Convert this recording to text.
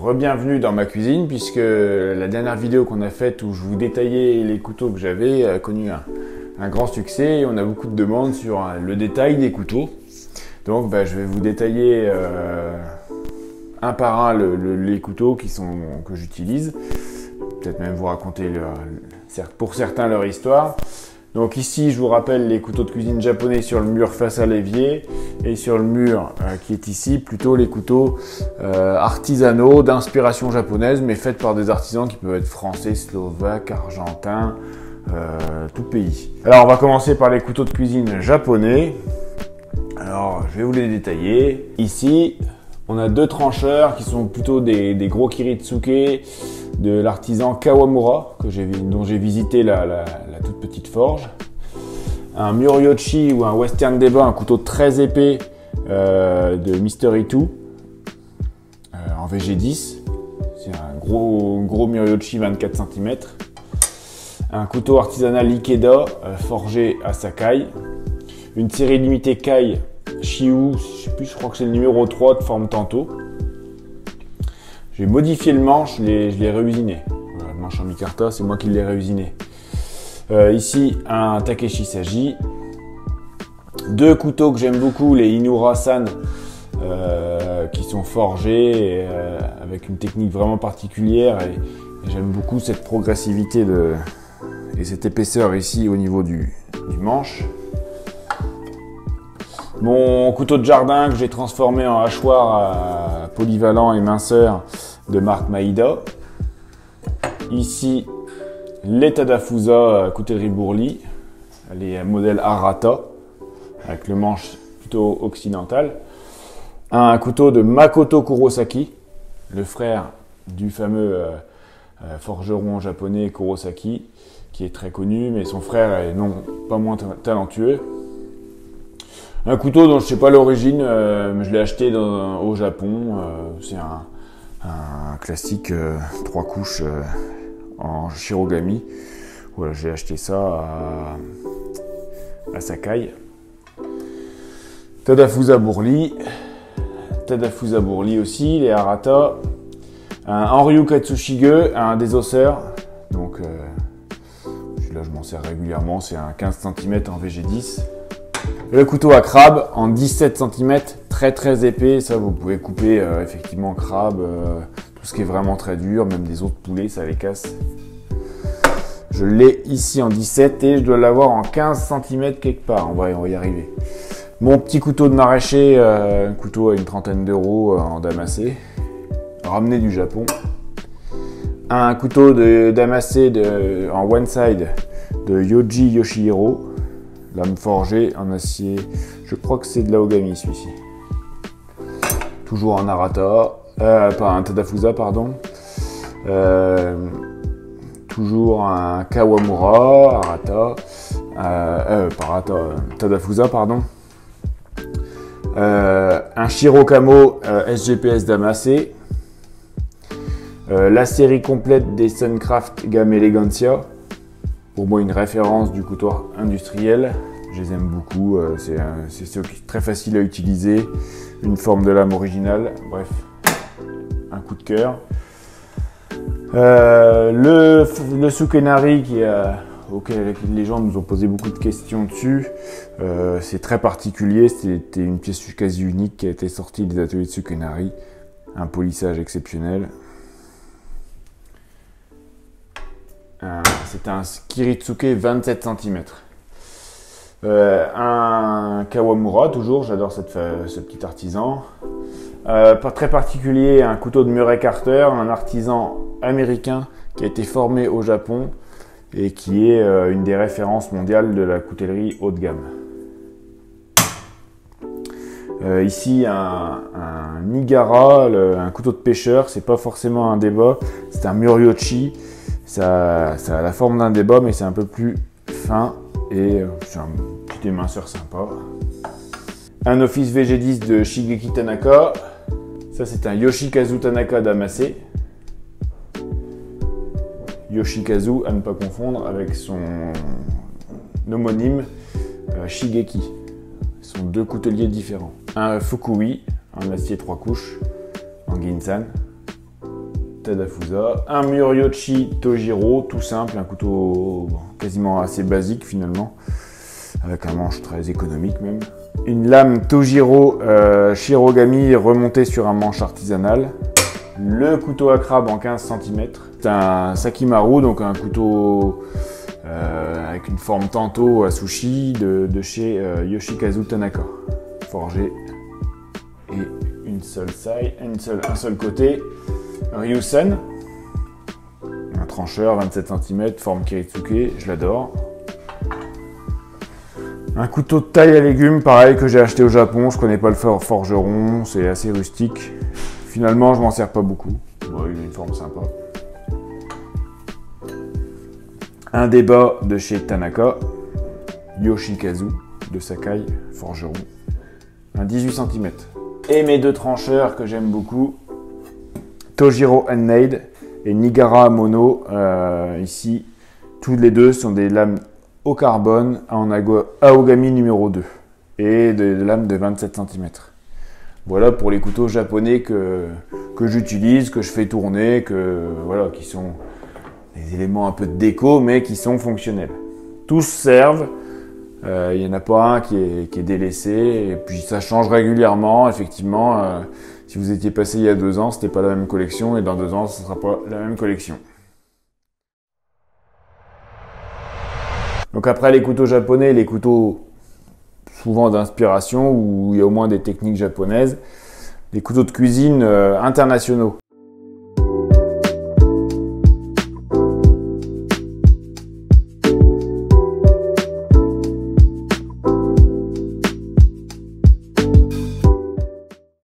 Re-bienvenue dans ma cuisine puisque la dernière vidéo qu'on a faite où je vous détaillais les couteaux que j'avais a connu un grand succès et on a beaucoup de demandes sur le détail des couteaux. Donc je vais vous détailler un par un les couteaux que j'utilise. Peut-être même vous raconter pour certains leur histoire. Donc ici, je vous rappelle les couteaux de cuisine japonais sur le mur face à l'évier et sur le mur qui est ici, plutôt les couteaux artisanaux d'inspiration japonaise mais faits par des artisans qui peuvent être français, slovaques, argentins, tout pays. Alors on va commencer par les couteaux de cuisine japonais. Alors je vais vous les détailler. Ici, on a deux trancheurs qui sont plutôt des gros kiritsuke de l'artisan Kawamura, dont j'ai visité la toute petite forge. Un Muryoshi ou un Western Deba, un couteau très épais de Mystery 2 en VG10. C'est un gros Muryoshi 24 cm. Un couteau artisanal Ikeda forgé à Sakai. Une série limitée Kai Shiu, je crois que c'est le numéro 3 de forme Tanto. J'ai modifié le manche, je l'ai réusiné. Voilà, le manche en micarta, c'est moi qui l'ai réusiné. Ici, un Takeshi Saji. Deux couteaux que j'aime beaucoup, les Inura-san, qui sont forgés avec une technique vraiment particulière. Et j'aime beaucoup cette progressivité et cette épaisseur ici au niveau du manche. Mon couteau de jardin que j'ai transformé en hachoir polyvalent et minceur de marque Maïda. Ici, les Tadafusa coutellerie Bourli, les modèles Arata, avec le manche plutôt occidental. Un couteau de Makoto Kurosaki, le frère du fameux forgeron japonais Kurosaki, qui est très connu, mais son frère est pas moins talentueux. Un couteau dont je ne sais pas l'origine, mais je l'ai acheté au Japon. C'est un classique 3 couches en shirogami. Voilà, j'ai acheté ça à Sakai. Tadafusa Bourli aussi, les Arata. Un Hanryu Katsushige, un désosseur. Donc celui-là, je m'en sers régulièrement. C'est un 15 cm en VG10. Le couteau à crabe en 17 cm, très épais. Ça, vous pouvez couper effectivement crabe, tout ce qui est vraiment très dur, même des os de poulet, ça les casse. Je l'ai ici en 17 et je dois l'avoir en 15 cm quelque part. On va y arriver. Mon petit couteau de maraîcher, un couteau à une trentaine d'euros en damassé, ramené du Japon. Un couteau damassé en one side de Yoji Yoshihiro. Lame forgée en acier, je crois que c'est de l'Aogami celui-ci. Toujours en Arata, pas un Tadafusa, pardon. Toujours un Kawamura, Tadafusa, pardon. Un Shirokamo SGPS damassé. La série complète des Suncraft gamme Elegancia. Pour moi, une référence du couteau industriel. Je les aime beaucoup. C'est très facile à utiliser. Une forme de lame originale. Bref, un coup de cœur. Le Sukenari auquel les gens nous ont posé beaucoup de questions dessus. C'est très particulier. C'était une pièce quasi unique qui a été sortie des ateliers de Sukenari. Un polissage exceptionnel. C'est un Kiritsuke 27 cm. Un Kawamura, toujours, j'adore ce petit artisan. Pas très particulier, un couteau de Murray Carter, un artisan américain qui a été formé au Japon et qui est une des références mondiales de la coutellerie haut de gamme. Ici, un Nigara, un couteau de pêcheur, c'est pas forcément un débat, c'est un Muryoshi. Ça a la forme d'un débat, mais c'est un peu plus fin et c'est un petit éminceur sympa. Un Office VG10 de Shigeki Tanaka. Ça, c'est un Yoshikazu Tanaka damassé. Yoshikazu, à ne pas confondre avec son homonyme Shigeki. Ce sont deux couteliers différents. Un Fukui, en acier 3 couches, en Ginsan. Tadafusa. Un Muryoshi Tojiro, tout simple, un couteau quasiment assez basique finalement, avec un manche très économique même. Une lame Tojiro Shirogami remontée sur un manche artisanal. Le couteau à crabe en 15 cm. C'est un Sakimaru, donc un couteau avec une forme tanto à sushi de chez Yoshikazu Tanaka. Forgé et un seul côté. Ryusen, un trancheur 27 cm, forme Kiritsuke, je l'adore. Un couteau de taille à légumes, pareil, que j'ai acheté au Japon, je connais pas le forgeron, c'est assez rustique. Finalement, je m'en sers pas beaucoup. Bon, il a une forme sympa. Un débat de chez Tanaka, Yoshikazu de Sakai, forgeron, un 18 cm. Et mes deux trancheurs que j'aime beaucoup, Tojiro Handmade et Nigara Mono. Ici, tous les deux sont des lames au carbone en Aogami numéro 2 et des lames de 27 cm. Voilà pour les couteaux japonais que j'utilise, que je fais tourner, qui sont des éléments un peu de déco, mais qui sont fonctionnels. Tous servent, il n'y en a pas un qui est délaissé, et puis ça change régulièrement, effectivement. Si vous étiez passé il y a 2 ans, c'était pas la même collection, et dans 2 ans, ce ne sera pas la même collection. Donc après les couteaux japonais, les couteaux souvent d'inspiration, où il y a au moins des techniques japonaises, les couteaux de cuisine internationaux.